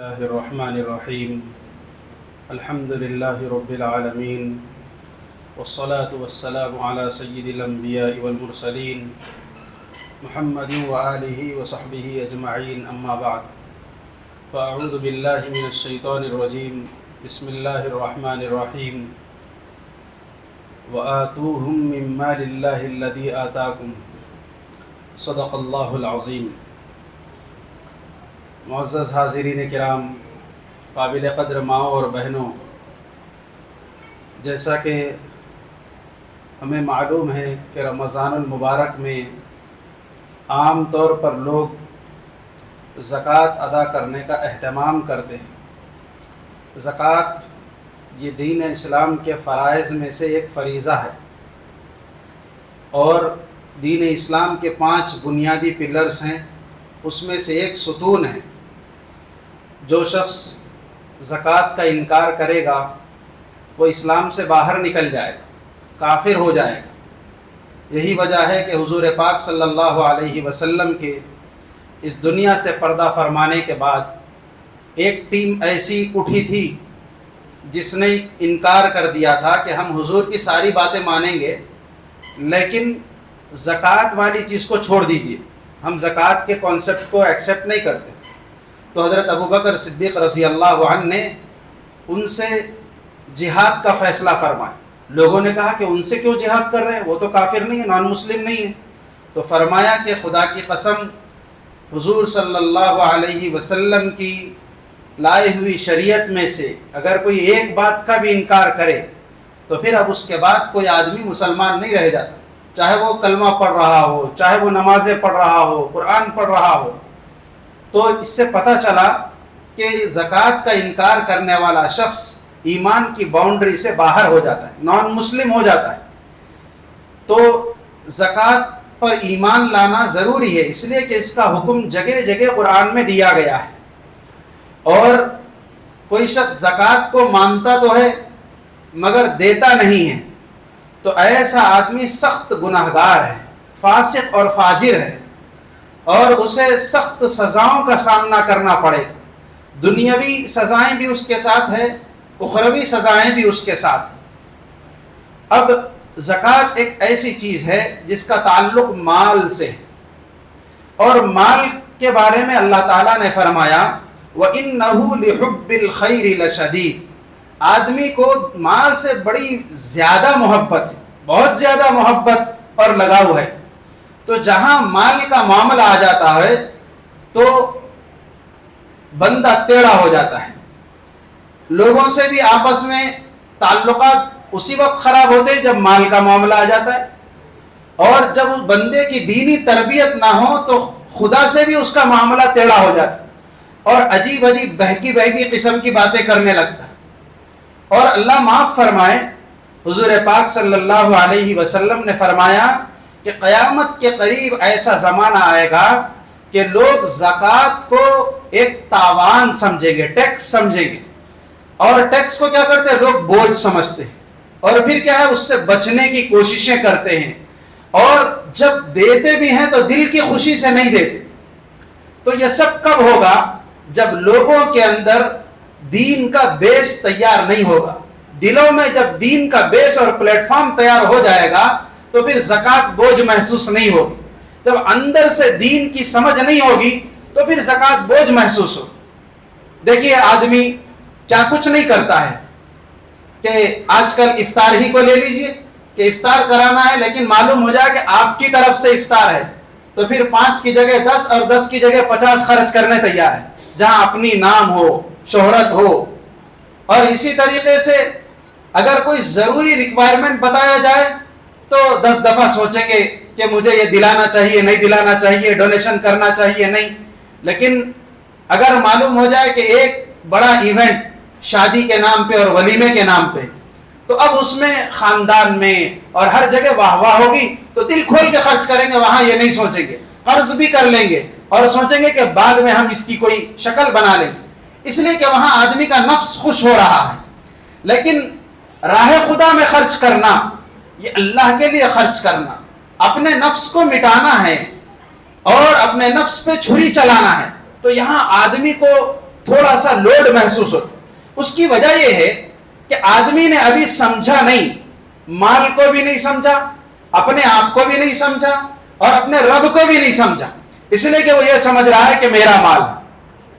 الله الرحمن الرحيم الحمد لله رب العالمين والصلاة والسلام على سيد الأنبياء والمرسلين محمد وآله وصحبه أجمعين أما بعد فأعوذ بالله من الشيطان الرجيم بسم الله الرحمن الرحيم وآتوهم من مال الله الذي آتاكم صدق اللہ العظیم۔ معزز حاضرین کرام، قابل قدر ماؤں اور بہنوں، جیسا کہ ہمیں معلوم ہے کہ رمضان المبارک میں عام طور پر لوگ زکوٰۃ ادا کرنے کا اہتمام کرتے ہیں۔ زکوٰۃ یہ دین اسلام کے فرائض میں سے ایک فریضہ ہے اور دین اسلام کے 5 بنیادی پلرز ہیں، اس میں سے ایک ستون ہے۔ جو شخص زکوٰۃ کا انکار کرے گا وہ اسلام سے باہر نکل جائے گا، کافر ہو جائے گا۔ یہی وجہ ہے کہ حضور پاک صلی اللہ علیہ وسلم کے اس دنیا سے پردہ فرمانے کے بعد ایک ٹیم ایسی اٹھی تھی جس نے انکار کر دیا تھا کہ ہم حضور کی ساری باتیں مانیں گے لیکن زکوٰۃ والی چیز کو چھوڑ دیجئے، ہم زکوٰۃ کے کانسیپٹ کو ایکسیپٹ نہیں کرتے۔ تو حضرت ابوبکر صدیق رضی اللہ عنہ نے ان سے جہاد کا فیصلہ فرمایا۔ لوگوں نے کہا کہ ان سے کیوں جہاد کر رہے ہیں، وہ تو کافر نہیں ہے، نان مسلم نہیں ہے۔ تو فرمایا کہ خدا کی قسم، حضور صلی اللہ علیہ وسلم کی لائی ہوئی شریعت میں سے اگر کوئی ایک بات کا بھی انکار کرے تو پھر اب اس کے بعد کوئی آدمی مسلمان نہیں رہ جاتا، چاہے وہ کلمہ پڑھ رہا ہو، چاہے وہ نمازیں پڑھ رہا ہو، قرآن پڑھ رہا ہو۔ تو اس سے پتہ چلا کہ زکوٰۃ کا انکار کرنے والا شخص ایمان کی باؤنڈری سے باہر ہو جاتا ہے، نان مسلم ہو جاتا ہے۔ تو زکوٰۃ پر ایمان لانا ضروری ہے، اس لیے کہ اس کا حکم جگہ جگہ قرآن میں دیا گیا ہے۔ اور کوئی شخص زکوٰۃ کو مانتا تو ہے مگر دیتا نہیں ہے تو ایسا آدمی سخت گناہگار ہے، فاسق اور فاجر ہے، اور اسے سخت سزاؤں کا سامنا کرنا پڑے۔ دنیاوی سزائیں بھی اس کے ساتھ ہے، اخروی سزائیں بھی اس کے ساتھ۔ اب زکوٰۃ ایک ایسی چیز ہے جس کا تعلق مال سے ہے، اور مال کے بارے میں اللہ تعالیٰ نے فرمایا وَإِنَّهُ لِحُبِّ الْخَيْرِ لَشَدِيدٌ۔ آدمی کو مال سے بڑی زیادہ محبت ہے، بہت زیادہ محبت اور لگاؤ ہے۔ تو جہاں مال کا معاملہ آ جاتا ہے تو بندہ ٹیڑھا ہو جاتا ہے۔ لوگوں سے بھی آپس میں تعلقات اسی وقت خراب ہوتے ہیں جب مال کا معاملہ آ جاتا ہے، اور جب بندے کی دینی تربیت نہ ہو تو خدا سے بھی اس کا معاملہ ٹیڑھا ہو جاتا ہے اور عجیب عجیب بہکی بہکی قسم کی باتیں کرنے لگتا ہے۔ اور اللہ معاف فرمائے، حضور پاک صلی اللہ علیہ وسلم نے فرمایا کہ قیامت کے قریب ایسا زمانہ آئے گا کہ لوگ زکوٰۃ کو ایک تاوان سمجھیں گے، ٹیکس سمجھیں گے، اور ٹیکس کو کیا کرتے ہیں لوگ بوجھ سمجھتے ہیں، اور پھر کیا ہے اس سے بچنے کی کوششیں کرتے ہیں، اور جب دیتے بھی ہیں تو دل کی خوشی سے نہیں دیتے۔ تو یہ سب کب ہوگا؟ جب لوگوں کے اندر دین کا بیس تیار نہیں ہوگا۔ دلوں میں جب دین کا بیس اور پلیٹ فارم تیار ہو جائے گا تو پھر زکوٰۃ بوجھ محسوس نہیں ہوگی۔ جب اندر سے دین کی سمجھ نہیں ہوگی تو پھر زکوٰۃ بوجھ محسوس ہوگی۔ دیکھیے آدمی کیا کچھ نہیں کرتا ہے کہ آج کل افطار ہی کو لے لیجئے کہ افطار کرانا ہے، لیکن معلوم ہو جائے کہ آپ کی طرف سے افطار ہے تو پھر 5 کی جگہ 10 اور 10 کی جگہ 50 خرچ کرنے تیار ہے، جہاں اپنی نام ہو، شہرت ہو۔ اور اسی طریقے سے اگر کوئی ضروری ریکوائرمنٹ بتایا جائے تو 10 دفعہ سوچیں گے کہ مجھے یہ دلانا چاہیے نہیں دلانا چاہیے، ڈونیشن کرنا چاہیے نہیں۔ لیکن اگر معلوم ہو جائے کہ ایک بڑا ایونٹ شادی کے نام پہ اور ولیمے کے نام پہ، تو اب اس میں خاندان میں اور ہر جگہ واہ واہ ہوگی تو دل کھول کے خرچ کریں گے، وہاں یہ نہیں سوچیں گے، قرض بھی کر لیں گے اور سوچیں گے کہ بعد میں ہم اس کی کوئی شکل بنا لیں گے، اس لیے کہ وہاں آدمی کا نفس خوش ہو رہا ہے۔ لیکن راہ خدا میں خرچ کرنا، یہ اللہ کے لیے خرچ کرنا، اپنے نفس کو مٹانا ہے اور اپنے نفس پہ چھری چلانا ہے، تو یہاں آدمی کو تھوڑا سا لوڈ محسوس ہوتا. اس کی وجہ یہ ہے کہ آدمی نے ابھی سمجھا نہیں، مال کو بھی نہیں سمجھا، اپنے آپ کو بھی نہیں سمجھا اور اپنے رب کو بھی نہیں سمجھا. اس لیے کہ وہ یہ سمجھ رہا ہے کہ میرا مال ہے،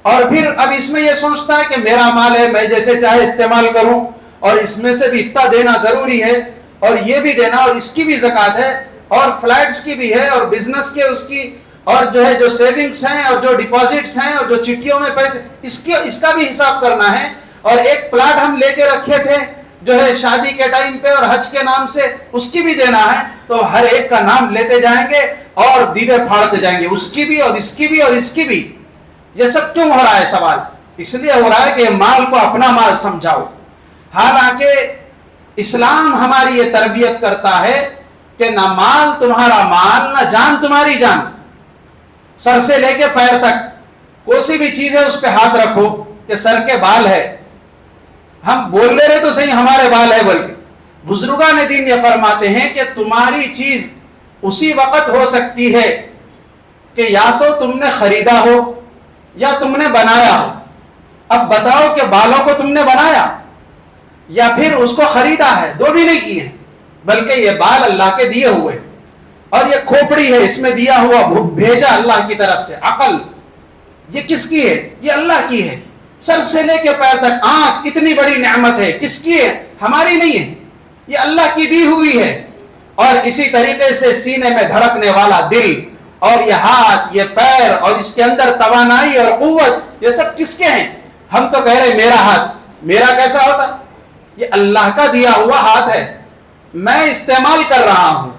اور پھر اب اس میں یہ سوچتا ہے کہ میرا مال ہے، میں جیسے چاہے استعمال کروں، اور اس میں سے بھی اتنا دینا ضروری ہے، اور یہ بھی دینا، اور اس کی بھی زکوٰۃ ہے، اور فلیٹس کی بھی ہے، اور بزنس کے اس کی، اور جو ہے جو سیونگز ہیں اور جو ڈپازٹس ہیں اور جو چٹھیوں میں پیسے، اس کا بھی حساب کرنا ہے. اور ایک پلاٹ ہم لے کے رکھے تھے جو ہے شادی کے ٹائم پہ اور حج کے نام سے، اس کی بھی دینا ہے. تو ہر ایک کا نام لیتے جائیں گے اور دیدے پھاڑتے جائیں گے، اس کی بھی اور اس کی بھی اور اس کی بھی. یہ سب کیوں ہو رہا ہے سوال؟ اس لیے ہو رہا ہے کہ مال کو اپنا مال سمجھاؤ. حالانکہ اسلام ہماری یہ تربیت کرتا ہے کہ نہ مال تمہارا مال، نہ جان تمہاری جان. سر سے لے کے پیر تک کوئی سی بھی چیز ہے اس پہ ہاتھ رکھو کہ سر کے بال ہے. ہم بول لے رہے تو صحیح ہمارے بال ہے، بلکہ بزرگان دین یہ فرماتے ہیں کہ تمہاری چیز اسی وقت ہو سکتی ہے کہ یا تو تم نے خریدا ہو یا تم نے بنایا ہو. اب بتاؤ کہ بالوں کو تم نے بنایا یا پھر اس کو خریدا ہے؟ دو بھی نہیں کیے، بلکہ یہ بال اللہ کے دیے ہوئے، اور یہ کھوپڑی ہے، اس میں دیا ہوا بھیجا اللہ کی طرف سے. عقل یہ کس کی ہے؟ یہ اللہ کی ہے. سر سے لے کے پیر تک آنکھ اتنی بڑی نعمت ہے، کس کی ہے؟ ہماری نہیں ہے، یہ اللہ کی دی ہوئی ہے. اور اسی طریقے سے سینے میں دھڑکنے والا دل اور یہ ہاتھ، یہ پیر اور اس کے اندر توانائی اور قوت، یہ سب کس کے ہیں؟ ہم تو کہہ رہے میرا ہاتھ. میرا کیسا ہوتا؟ یہ اللہ کا دیا ہوا ہاتھ ہے، میں استعمال کر رہا ہوں.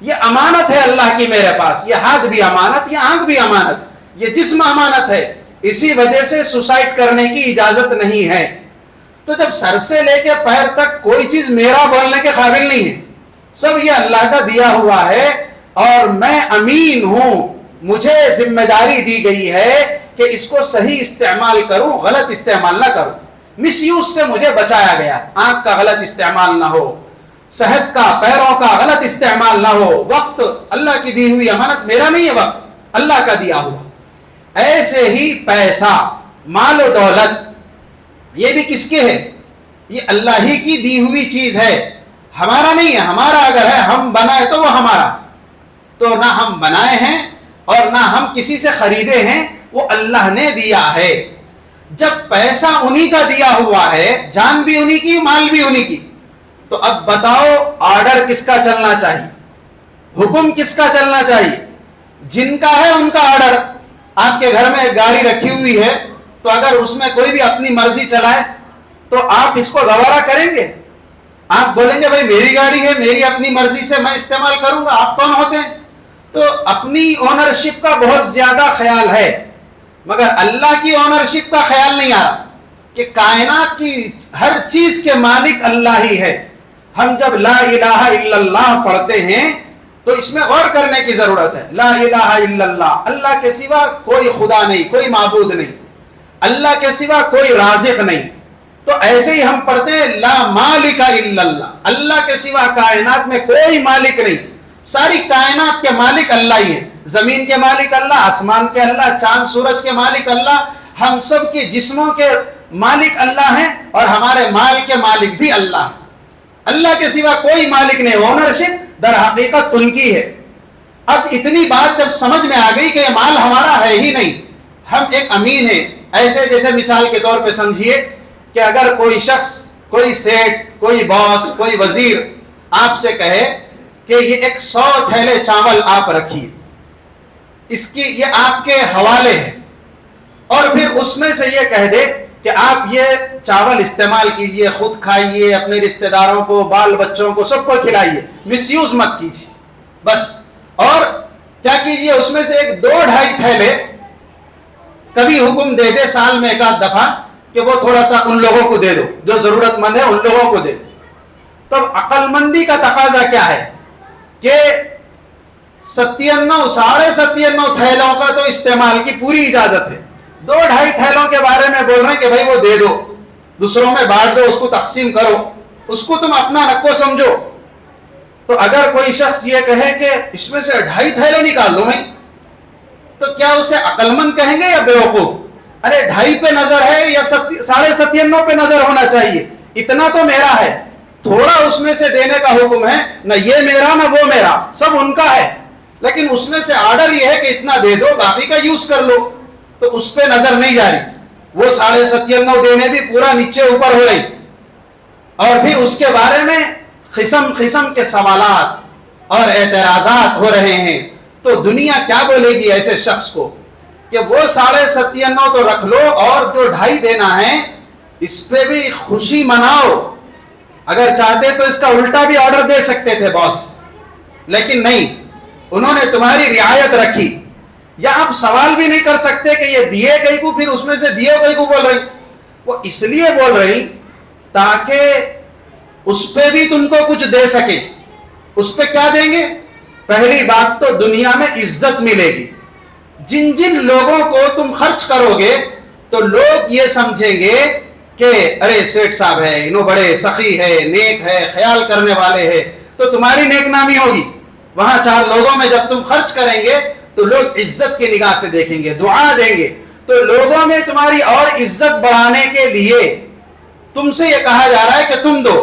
یہ امانت ہے اللہ کی میرے پاس. یہ ہاتھ بھی امانت، یہ آنکھ بھی امانت، یہ جسم امانت ہے. اسی وجہ سے سوسائڈ کرنے کی اجازت نہیں ہے. تو جب سر سے لے کے پیر تک کوئی چیز میرا بولنے کے قابل نہیں ہے، سب یہ اللہ کا دیا ہوا ہے، اور میں امین ہوں. مجھے ذمہ داری دی گئی ہے کہ اس کو صحیح استعمال کروں، غلط استعمال نہ کروں. مس یوز سے مجھے بچایا گیا. آنکھ کا غلط استعمال نہ ہو، صحت کا، پیروں کا غلط استعمال نہ ہو. وقت اللہ کی دی ہوئی امانت، میرا نہیں ہے، وقت اللہ کا دیا ہوا. ایسے ہی پیسہ، مال و دولت، یہ بھی کس کے ہے؟ یہ اللہ ہی کی دی ہوئی چیز ہے، ہمارا نہیں ہے. ہمارا اگر ہے، ہم بنائے تو وہ ہمارا. تو نہ ہم بنائے ہیں اور نہ ہم کسی سے خریدے ہیں، وہ اللہ نے دیا ہے. جب پیسہ انہی کا دیا ہوا ہے، جان بھی انہی کی، مال بھی انہی کی، تو اب بتاؤ آرڈر کس کا چلنا چاہیے؟ حکم کس کا چلنا چاہیے؟ جن کا ہے ان کا آرڈر. آپ کے گھر میں ایک گاڑی رکھی ہوئی ہے، تو اگر اس میں کوئی بھی اپنی مرضی چلائے تو آپ اس کو گوارا کریں گے؟ آپ بولیں گے بھائی میری گاڑی ہے، میری اپنی مرضی سے میں استعمال کروں گا. آپ کون ہوتے ہیں؟ تو اپنی اونرشپ کا بہت زیادہ خیال ہے، مگر اللہ کی اونرشپ کا خیال نہیں آ رہا کہ کائنات کی ہر چیز کے مالک اللہ ہی ہے. ہم جب لا الہ الا اللہ پڑھتے ہیں تو اس میں غور کرنے کی ضرورت ہے. لا الہ الا اللہ، اللہ کے سوا کوئی خدا نہیں، کوئی معبود نہیں، اللہ کے سوا کوئی رازق نہیں. تو ایسے ہی ہم پڑھتے ہیں لا مالک الا اللہ، اللہ کے سوا کائنات میں کوئی مالک نہیں. ساری کائنات کے مالک اللہ ہی ہیں. زمین کے مالک اللہ، آسمان کے اللہ، چاند سورج کے مالک اللہ، ہم سب کے جسموں کے مالک اللہ ہیں، اور ہمارے مال کے مالک بھی اللہ ہیں. اللہ کے سوا کوئی مالک نہیں. اونرشپ در حقیقت ان کی ہے. اب اتنی بات جب سمجھ میں آ گئی کہ یہ مال ہمارا ہے ہی نہیں، ہم ایک امین ہیں. ایسے جیسے مثال کے طور پہ سمجھیے کہ اگر کوئی شخص، کوئی سیٹ، کوئی باس، کوئی وزیر آپ سے کہے کہ یہ ایک 100 تھیلے چاول آپ رکھیے، اس کی یہ آپ کے حوالے ہے، اور پھر اس میں سے یہ کہہ دے کہ آپ یہ چاول استعمال کیجئے، خود کھائیے، اپنے رشتہ داروں کو، بال بچوں کو، سب کو کھلائیے، مس یوز مت کیجیے بس. اور کیا کیجئے، اس میں سے ایک 2-2.5 تھیلے کبھی حکم دے دے سال میں ایک آدھ دفعہ کہ وہ تھوڑا سا ان لوگوں کو دے دو جو ضرورت مند ہے، ان لوگوں کو دے دو. تب عقل مندی کا تقاضا کیا ہے کہ 97-97.5 تھیلوں کا تو استعمال کی پوری اجازت ہے. 2-2.5 تھیلوں کے بارے میں بول رہے ہیں کہ بھائی وہ دے دو، دوسروں میں بانٹ دو، اس کو تقسیم کرو، اس کو تم اپنا نکو سمجھو. تو اگر کوئی شخص یہ کہے کہ اس میں سے 2.5 تھیلے نکال دو میں، تو کیا اسے عقل مند کہیں گے یا بیوقوف؟ ارے 2.5 پہ نظر ہے یا 97.5 پہ نظر ہونا چاہیے، اتنا تو میرا ہے، تھوڑا اس میں سے دینے کا حکم ہے، نہ یہ میرا نہ وہ میرا، سب ان کا ہے، لیکن اس میں سے آرڈر یہ ہے کہ اتنا دے دو، باقی کا یوز کر لو، تو اس پہ نظر نہیں جا رہی، وہ 97.5 دینے بھی پورا نیچے اوپر ہو رہی، اور پھر اس کے بارے میں قسم قسم کے سوالات اور اعتراضات ہو رہے ہیں. تو دنیا کیا بولے گی ایسے شخص کو کہ وہ 97.5 تو رکھ لو اور جو 2.5 دینا ہے اس پہ بھی خوشی مناؤ. اگر چاہتے تو اس کا الٹا بھی آرڈر دے سکتے تھے باس، لیکن نہیں، انہوں نے تمہاری رعایت رکھی. یا آپ سوال بھی نہیں کر سکتے کہ یہ دیے کئی کو، پھر اس میں سے دیے کئی کو بول رہی. وہ اس لیے بول رہی تاکہ اس پہ بھی تم کو کچھ دے سکے. اس پہ کیا دیں گے؟ پہلی بات تو دنیا میں عزت ملے گی. جن جن لوگوں کو تم خرچ کرو گے تو لوگ یہ سمجھیں گے کہ ارے سیٹھ صاحب ہے، انہوں بڑے سخی ہے، نیک ہے، خیال کرنے والے ہیں، تو تمہاری نیک نامی ہوگی. وہاں 4 لوگوں میں جب تم خرچ کریں گے تو لوگ عزت کی نگاہ سے دیکھیں گے، دعا دیں گے. تو لوگوں میں تمہاری اور عزت بڑھانے کے لیے تم سے یہ کہا جا رہا ہے کہ تم دو،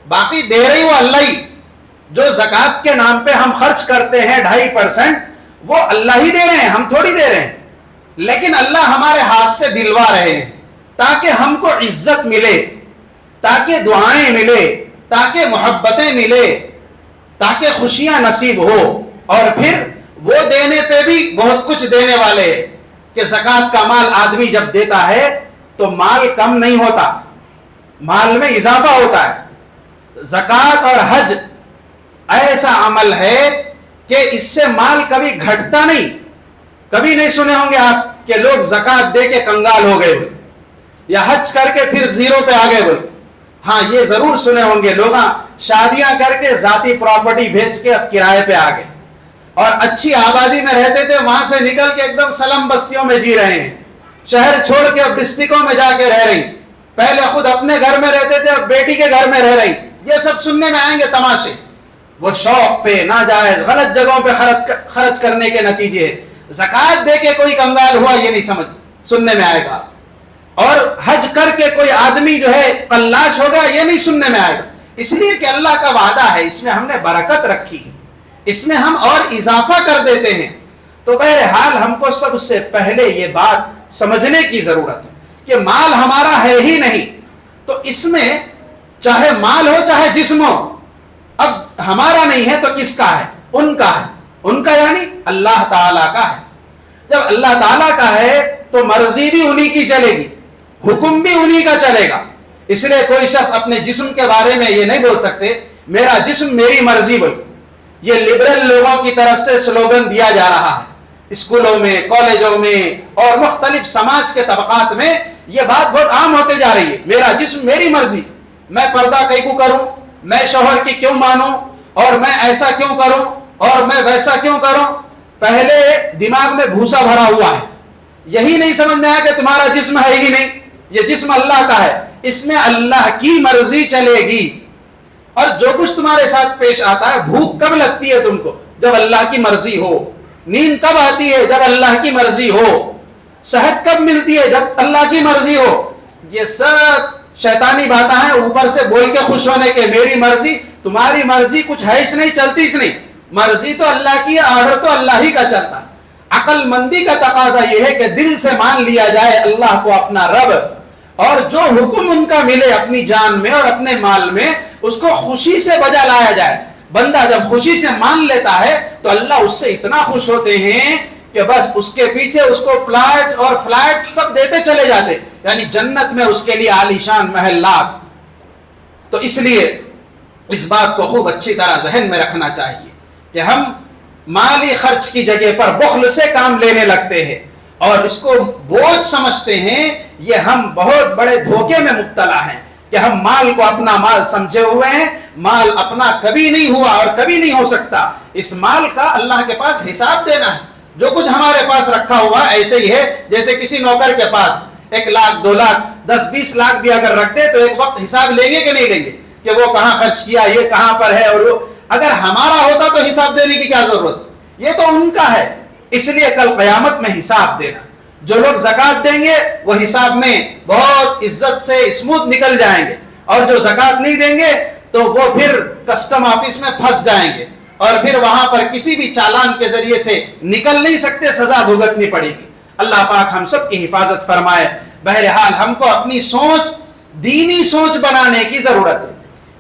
باقی دے رہی وہ اللہ ہی. جو زکوٰۃ کے نام پہ ہم خرچ کرتے ہیں 2.5%، وہ اللہ ہی دے رہے ہیں، ہم تھوڑی دے رہے ہیں. لیکن اللہ ہمارے ہاتھ سے دلوا رہے ہیں تاکہ ہم کو عزت ملے، تاکہ دعائیں ملے، تاکہ محبتیں ملے، تاکہ خوشیاں نصیب ہو. اور پھر وہ دینے پہ بھی بہت کچھ دینے والے ہیں کہ زکوٰۃ کا مال آدمی جب دیتا ہے تو مال کم نہیں ہوتا، مال میں اضافہ ہوتا ہے. زکوٰۃ اور حج ایسا عمل ہے کہ اس سے مال کبھی گھٹتا نہیں. کبھی نہیں سنے ہوں گے آپ کہ لوگ زکوٰۃ دے کے کنگال ہو گئے یا حج کر کے پھر 0 پہ آ گئے. ہاں یہ ضرور سنے ہوں گے لوگ شادیاں کر کے ذاتی پراپرٹی بھیج کے اب کرائے پہ آ گئے اور اچھی آبادی میں رہتے تھے، وہاں سے نکل کے ایک دم سلم بستیوں میں جی رہے ہیں، شہر چھوڑ کے اب ڈسٹرکوں میں جا کے رہ رہی. پہلے خود اپنے گھر میں رہتے تھے، اب بیٹی کے گھر میں رہ رہی. یہ سب سننے میں آئیں گے تماشے. وہ شوق پہ ناجائز غلط جگہوں پہ خرچ کرنے کے نتیجے. زکوٰۃ دے کے کوئی کنگال ہوا یہ نہیں سننے میں آئے گا، اور حج کر کے کوئی آدمی جو ہے قلاش ہوگا یہ نہیں سننے میں آئے گا. اس لیے کہ اللہ کا وعدہ ہے، اس میں ہم نے برکت رکھی، اس میں ہم اور اضافہ کر دیتے ہیں. تو بہرحال ہم کو سب سے پہلے یہ بات سمجھنے کی ضرورت ہے کہ مال ہمارا ہے ہی نہیں، تو اس میں چاہے مال ہو چاہے جسم ہو، اب ہمارا نہیں ہے تو کس کا ہے؟ ان کا ہے. ان کا یعنی اللہ تعالیٰ کا ہے. جب اللہ تعالیٰ کا ہے تو مرضی بھی انہی کی چلے گی، حکم بھی انہی کا چلے گا. اس لیے کوئی شخص اپنے جسم کے بارے میں یہ نہیں بول سکتے میرا جسم میری مرضی بول. یہ لبرل لوگوں کی طرف سے سلوگن دیا جا رہا ہے اسکولوں میں، کالجوں میں اور مختلف سماج کے طبقات میں. یہ بات بہت عام ہوتے جا رہی ہے، میرا جسم میری مرضی، میں پردہ کئی کو کروں، میں شوہر کی کیوں مانوں، اور میں ایسا کیوں کروں اور میں ویسا کیوں کروں. پہلے دماغ میں بھوسا بھرا ہوا ہے، یہی نہیں سمجھ میں آیا کہ تمہارا جسم ہے ہی نہیں، یہ جسم اللہ کا ہے، اس میں اللہ کی مرضی چلے گی. اور جو کچھ تمہارے ساتھ پیش آتا ہے، بھوک کب لگتی ہے تم کو؟ جب اللہ کی مرضی ہو. نیند کب آتی ہے؟ جب اللہ کی مرضی ہو. صحت کب ملتی ہے؟ جب اللہ کی مرضی ہو. یہ سب شیطانی باتیں ہیں اوپر سے بول کے خوش ہونے کے. میری مرضی، تمہاری مرضی کچھ ہے نہیں، چلتی نہیں. مرضی تو اللہ کی ہے، آرڈر تو اللہ ہی کا چلتا ہے. عقل مندی کا تقاضا یہ ہے کہ دل سے مان لیا جائے اللہ کو اپنا رب، اور جو حکم ان کا ملے اپنی جان میں اور اپنے مال میں اس کو خوشی سے بجا لایا جائے. بندہ جب خوشی سے مان لیتا ہے تو اللہ اس سے اتنا خوش ہوتے ہیں کہ بس اس کے پیچھے اس کو پلاٹ اور فلیٹ سب دیتے چلے جاتے، یعنی جنت میں اس کے لیے عالیشان محلات. تو اس لیے اس بات کو خوب اچھی طرح ذہن میں رکھنا چاہیے کہ ہم مالی خرچ کی جگہ پر بخل سے کام لینے لگتے ہیں اور اس کو بوجھ سمجھتے ہیں. یہ ہم بہت بڑے دھوکے میں مبتلا ہیں کہ ہم مال کو اپنا مال سمجھے ہوئے ہیں. مال اپنا کبھی نہیں ہوا اور کبھی نہیں ہو سکتا. اس مال کا اللہ کے پاس حساب دینا ہے. جو کچھ ہمارے پاس رکھا ہوا ایسے ہی ہے جیسے کسی نوکر کے پاس 1 لاکھ 2 لاکھ 10-20 لاکھ بھی اگر رکھ دے تو ایک وقت حساب لیں گے کہ نہیں لیں گے کہ وہ کہاں خرچ کیا، یہ کہاں پر ہے. اور وہ اگر ہمارا ہوتا تو حساب دینے کی کیا ضرورت؟ یہ تو ان کا ہے. اس لیے کل قیامت میں حساب دینا. جو لوگ زکوٰۃ دیں گے وہ حساب میں بہت عزت سے اسموتھ نکل جائیں گے، اور جو زکوٰۃ نہیں دیں گے تو وہ پھر کسٹم آفس میں پھنس جائیں گے، اور پھر وہاں پر کسی بھی چالان کے ذریعے سے نکل نہیں سکتے، سزا بھگتنی پڑے گی۔ اللہ پاک ہم سب کی حفاظت فرمائے۔ بہرحال ہم کو اپنی سوچ دینی سوچ بنانے کی ضرورت ہے،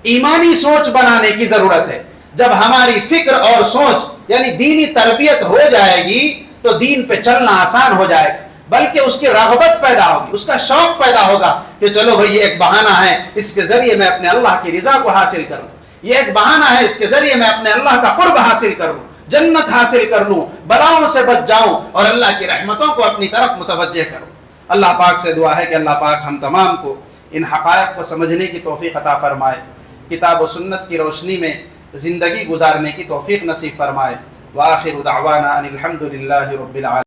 ایمانی سوچ بنانے کی ضرورت ہے۔ جب ہماری فکر اور سوچ یعنی دینی تربیت ہو جائے گی تو دین پہ چلنا آسان ہو جائے گا، بلکہ اس کی رغبت پیدا ہوگی، اس کا شوق پیدا ہوگا کہ چلو بھئی یہ ایک بہانہ ہے، اس کے ذریعے میں اپنے اللہ کی رضا کو حاصل کروں، یہ ایک بہانہ ہے، اس کے ذریعے میں اپنے اللہ کا قرب حاصل کروں، جنت حاصل کر لوں، بلاؤں سے بچ جاؤں اور اللہ کی رحمتوں کو اپنی طرف متوجہ کروں۔ اللہ پاک سے دعا ہے کہ اللہ پاک ہم تمام کو ان حقائق کو سمجھنے کی توفیق عطا فرمائے، کتاب و سنت کی روشنی میں زندگی گزارنے کی توفیق نصیب فرمائے۔ وآخر دعوانا ان الحمد للہ رب العالمین۔